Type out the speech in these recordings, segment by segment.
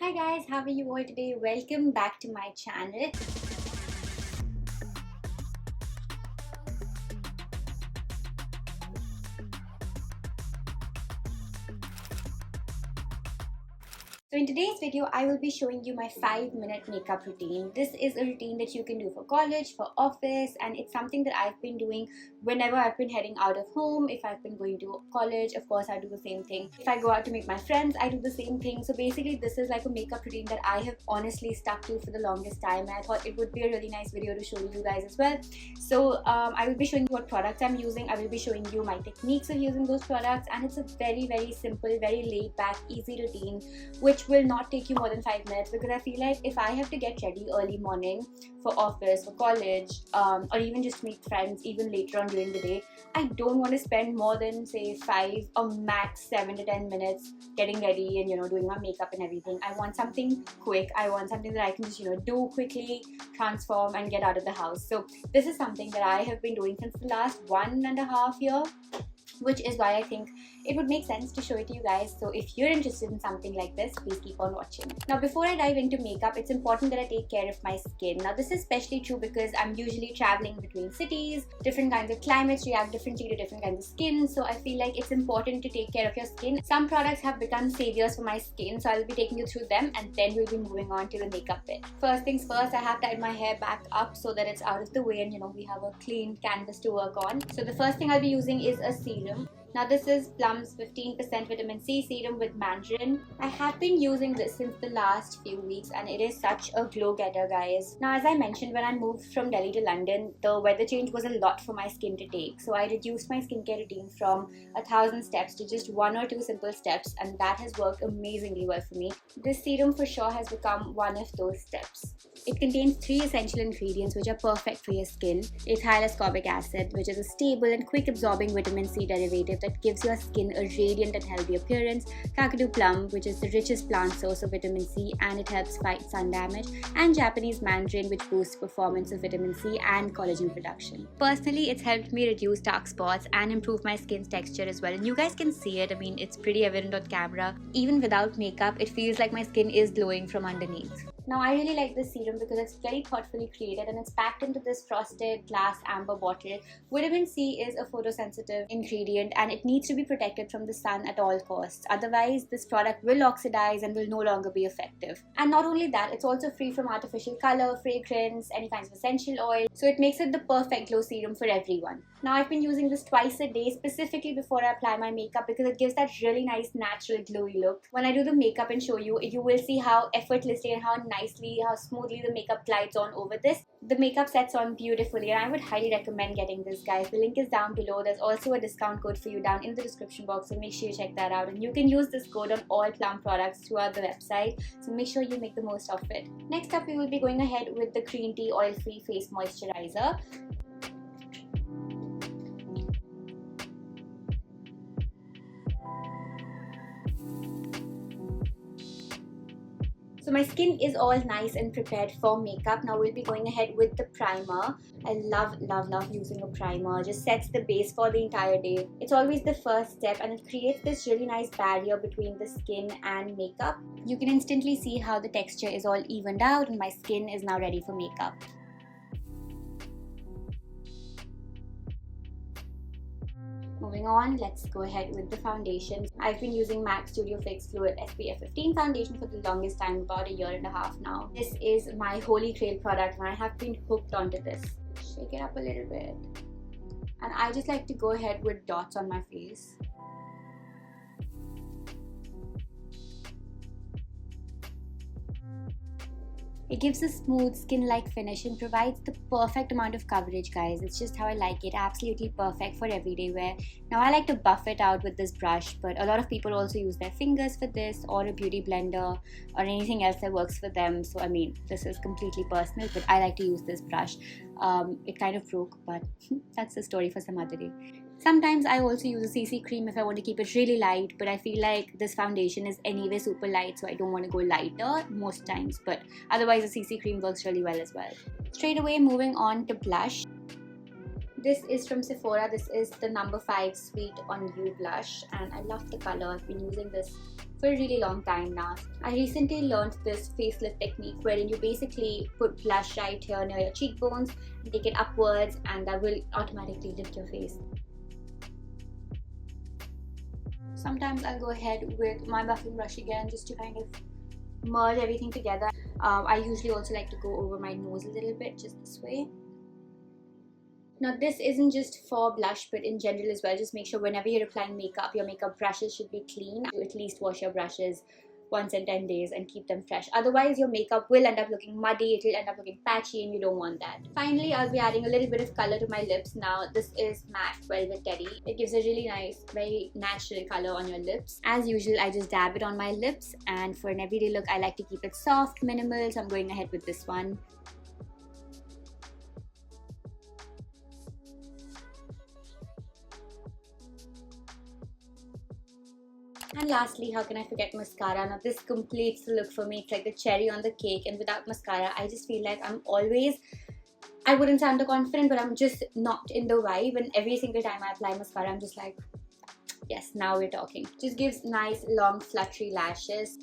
Hi guys, how are you all today? Welcome back to my channel. So in today's video, I will be showing you my 5-minute makeup routine. This is a routine that you can do for college, for office, and it's something that I've been doing whenever I've been heading out of home. If I've been going to college, of course, I do the same thing. If I go out to meet my friends, I do the same thing. So basically, this is like a makeup routine that I have honestly stuck to for the longest time. And I thought it would be a really nice video to show you guys as well. So I will be showing you what products I'm using. I will be showing you my techniques of using those products. And it's a very, very simple, very laid back, easy routine, which will not take you more than 5 minutes, because I feel like if I have to get ready early morning for office, for college, or even just meet friends even later on during the day, I don't want to spend more than say 5 or max 7 to 10 minutes getting ready and doing my makeup and everything. I want something quick. I want something that I can just do quickly, transform and get out of the house. So this is something that I have been doing since the last 1.5 years, which is why I think it would make sense to show it to you guys. So if you're interested in something like this, please keep on watching. Now before I dive into makeup, it's important that I take care of my skin. Now this is especially true because I'm usually traveling between cities. Different kinds of climates react differently to different kinds of skin, so I feel like it's important to take care of your skin. Some products have become saviors for my skin, so I'll be taking you through them and then we'll be moving on to the makeup bit. First things first, I have tied my hair back up so that it's out of the way and we have a clean canvas to work on. So the first thing I'll be using is a serum. Now this is Plum's 15% Vitamin C Serum with Mandarin. I have been using this since the last few weeks and it is such a glow getter, guys. Now as I mentioned, when I moved from Delhi to London, the weather change was a lot for my skin to take. So I reduced my skincare routine from 1,000 steps to just 1 or 2 simple steps, and that has worked amazingly well for me. This serum for sure has become one of those steps. It contains 3 essential ingredients which are perfect for your skin. Ethyl ascorbic acid, which is a stable and quick absorbing vitamin C derivative that gives your skin a radiant and healthy appearance. Kakadu plum, which is the richest plant source of vitamin C and it helps fight sun damage. And Japanese mandarin, which boosts performance of vitamin C and collagen production. Personally, it's helped me reduce dark spots and improve my skin's texture as well. And you guys can see it. I mean, it's pretty evident on camera. Even without makeup, it feels like my skin is glowing from underneath. Now I really like this serum because it's very thoughtfully created and it's packed into this frosted glass amber bottle. Vitamin C is a photosensitive ingredient and it needs to be protected from the sun at all costs. Otherwise, this product will oxidize and will no longer be effective. And not only that, it's also free from artificial color, fragrance, any kinds of essential oil. So it makes it the perfect glow serum for everyone. Now I've been using this twice a day, specifically before I apply my makeup, because it gives that really nice natural glowy look. When I do the makeup and show you, you will see how effortlessly and how nicely, how smoothly the makeup glides on over this. The makeup sets on beautifully and I would highly recommend getting this, guys. The link is down below. There's also a discount code for you down in the description box, so make sure you check that out. And you can use this code on all Plum products throughout the website, so make sure you make the most of it. Next up, we will be going ahead with the green tea oil-free face moisturizer. So my skin is all nice and prepared for makeup. Now we'll be going ahead with the primer. I love using a primer. It just sets the base for the entire day. It's always the first step and it creates this really nice barrier between the skin and makeup. You can instantly see how the texture is all evened out and my skin is now ready for makeup. Moving on, let's go ahead with the foundation. I've been using MAC Studio Fix Fluid SPF 15 foundation for the longest time, about 1.5 years now. This is my holy grail product and I have been hooked onto this. Shake it up a little bit. And I just like to go ahead with dots on my face. It gives a smooth skin-like finish and provides the perfect amount of coverage, guys. It's just how I like it. Absolutely perfect for everyday wear. Now I like to buff it out with this brush, but a lot of people also use their fingers for this, or a beauty blender, or anything else that works for them. So I mean, this is completely personal, but I like to use this brush. It kind of broke, but that's a story for some other day. Sometimes I also use a CC cream if I want to keep it really light, but I feel like this foundation is anyway super light, so I don't want to go lighter most times, but otherwise a CC cream works really well as well. Straight away, moving on to blush. This is from Sephora. This is the number 5 Sweet on You blush and I love the color. I've been using this for a really long time now. I recently learned this facelift technique wherein you basically put blush right here near your cheekbones, take it upwards, and that will automatically lift your face. Sometimes I'll go ahead with my buffing brush again just to kind of merge everything together. I usually also like to go over my nose a little bit, just this way. Now this isn't just for blush but in general as well. Just make sure whenever you're applying makeup, your makeup brushes should be clean. You at least wash your brushes once in 10 days and keep them fresh. Otherwise your makeup will end up looking muddy, it will end up looking patchy, and you don't want that. Finally, I'll be adding a little bit of color to my lips. Now this is matte Velvet Teddy. It gives a really nice, very natural color on your lips. As usual, I just dab it on my lips, and for an everyday look I like to keep it soft, minimal, so I'm going ahead with this one. And lastly, how can I forget mascara? Now this completes the look for me. It's like the cherry on the cake, and without mascara I just feel like I wouldn't say underconfident, but I'm just not in the vibe, and every single time I apply mascara I'm just like, yes, now we're talking. Just gives nice long fluttery lashes.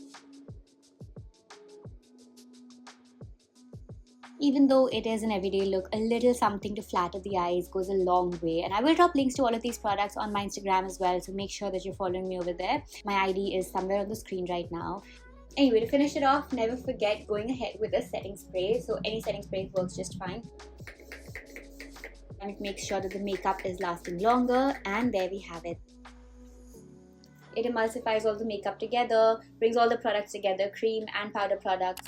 Even though it is an everyday look, a little something to flatter the eyes goes a long way. And I will drop links to all of these products on my Instagram as well, so make sure that you're following me over there. My ID is somewhere on the screen right now. Anyway, to finish it off, never forget going ahead with a setting spray. So any setting spray works just fine. And it makes sure that the makeup is lasting longer, and there we have it. It emulsifies all the makeup together, brings all the products together, cream and powder products.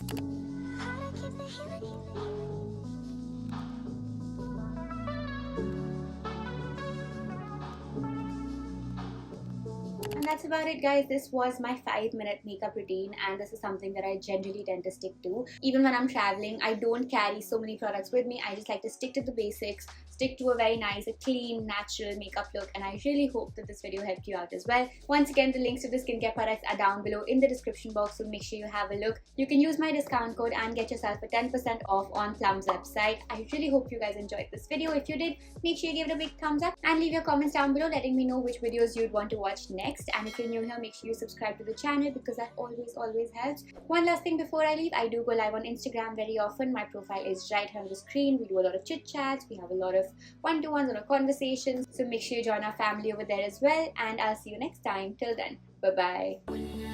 And that's about it, guys. This was my 5-minute makeup routine, and this is something that I generally tend to stick to. Even when I'm traveling, I don't carry so many products with me. I just like to stick to the basics, stick to a very nice, clean, natural makeup look, and I really hope that this video helped you out as well. Once again, the links to the skincare products are down below in the description box, so make sure you have a look. You can use my discount code and get yourself a 10% off on Plum's website. I really hope you guys enjoyed this video. If you did, make sure you give it a big thumbs up and leave your comments down below letting me know which videos you'd want to watch next. And if you're new here, make sure you subscribe to the channel because that always helps. One last thing before I leave, I do go live on Instagram very often. My profile is right here on the screen. We do a lot of chit chats, we have a lot of one-to-ones or conversations, so make sure you join our family over there as well, and I'll see you next time. Till then, bye bye.